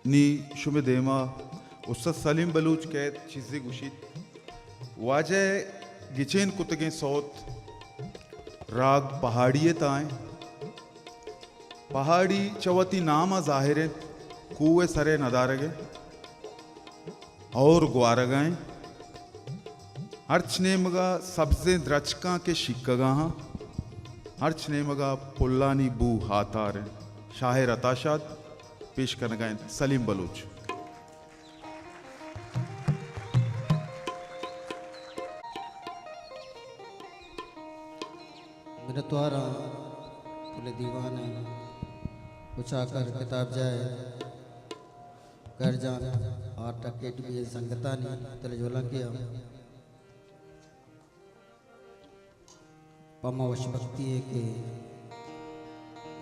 नी शुमे देमा उस्ताद सलीम बलूच कैद चीज़े गुशित वाजे गिचेन कुतगे सौत राग पहाड़िये ताएं पहाड़ी चवती नामा जाहिर कुए सरे नदारगे और ग्वारगाएं अर्च ने मगा सबसे द्रचका के शिक्कगा अर्च ने मगा पुल्लानी बू हाथार शाहिर अताशाद पेश करने गए सलीम बलूच। मेरे द्वारा पुले दीवाने उचाकर किताब जाए कर जान आठ टकेट भी संगता नहीं तले जोला किया पमा वश भक्ति है कि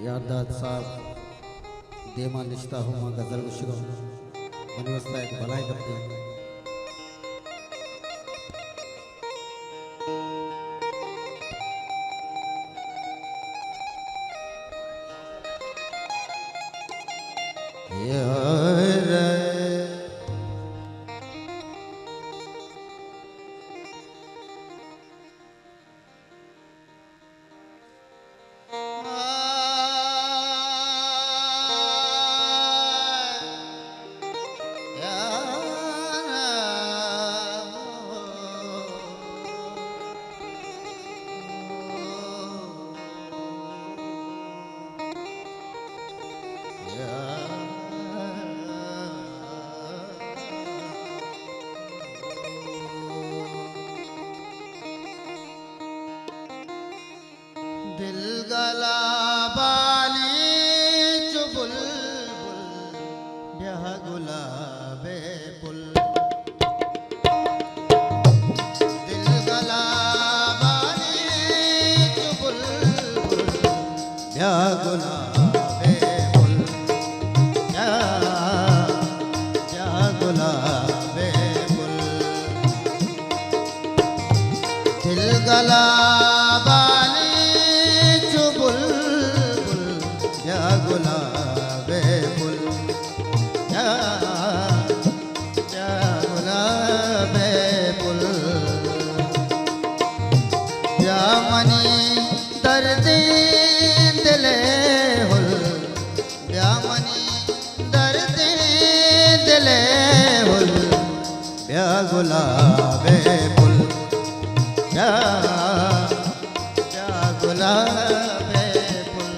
यादात साहब देमा निश्ता हुआ गजल उशरो मनवस्ता एक भलाई करते दिल गला बाली चुबुल ब्याह गुलाबे पुल दिल गला बाली चुबुल ब्याह गुलाबे पुल ब्याह गुलाबे पुल दिल गला गुलाबे पुल क्या गुलाबे पुल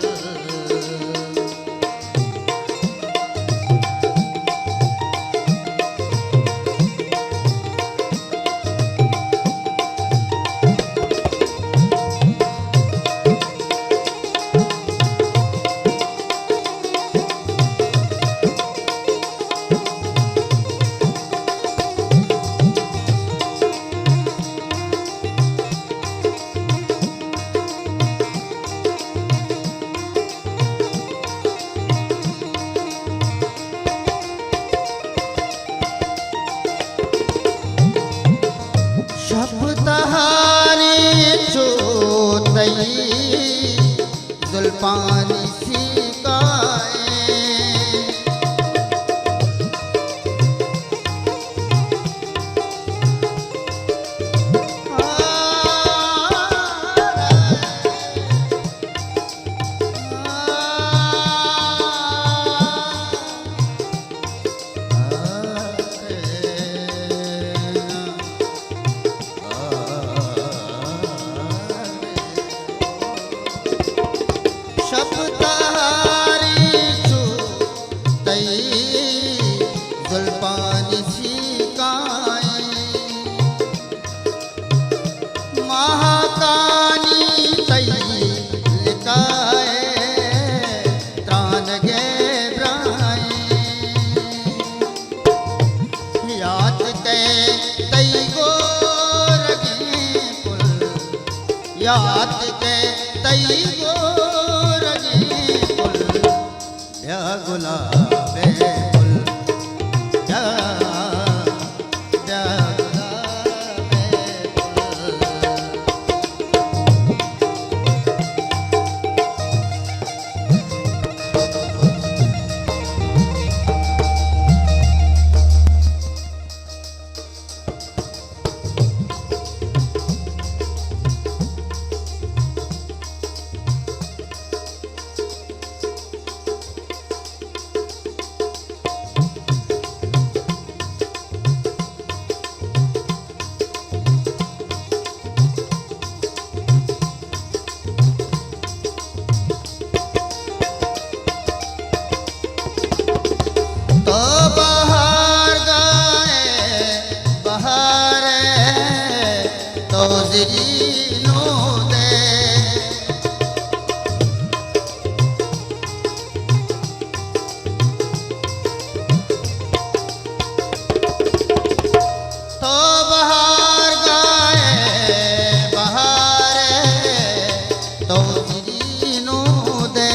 जुल्फानी याद के तई गोरगी पुल या गुलाबे पुल या गुलाबे पुल जिरी नो दे तो बहार गाए बहारे तो जिरी नो दे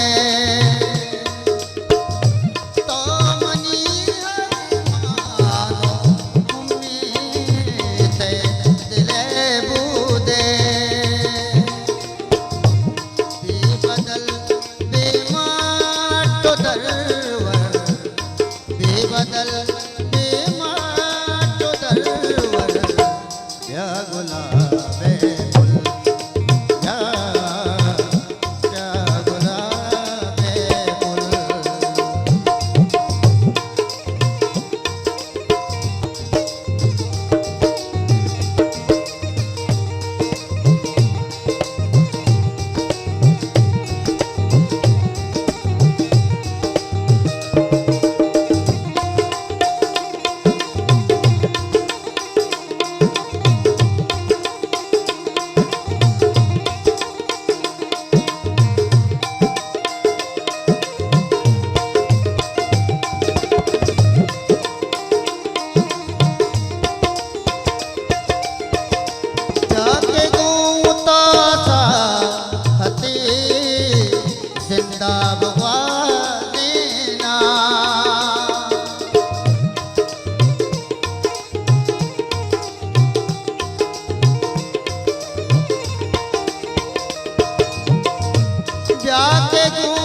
तो मनी मानो उम्मीद दिले बूदे बेबदल बेमार तो दरवर बेबदल बेमार तो दरवर या गुलाबे गुल या गुलाबे गुल जाके गूंता सा हती जिंदा बवा देना जाके गूंता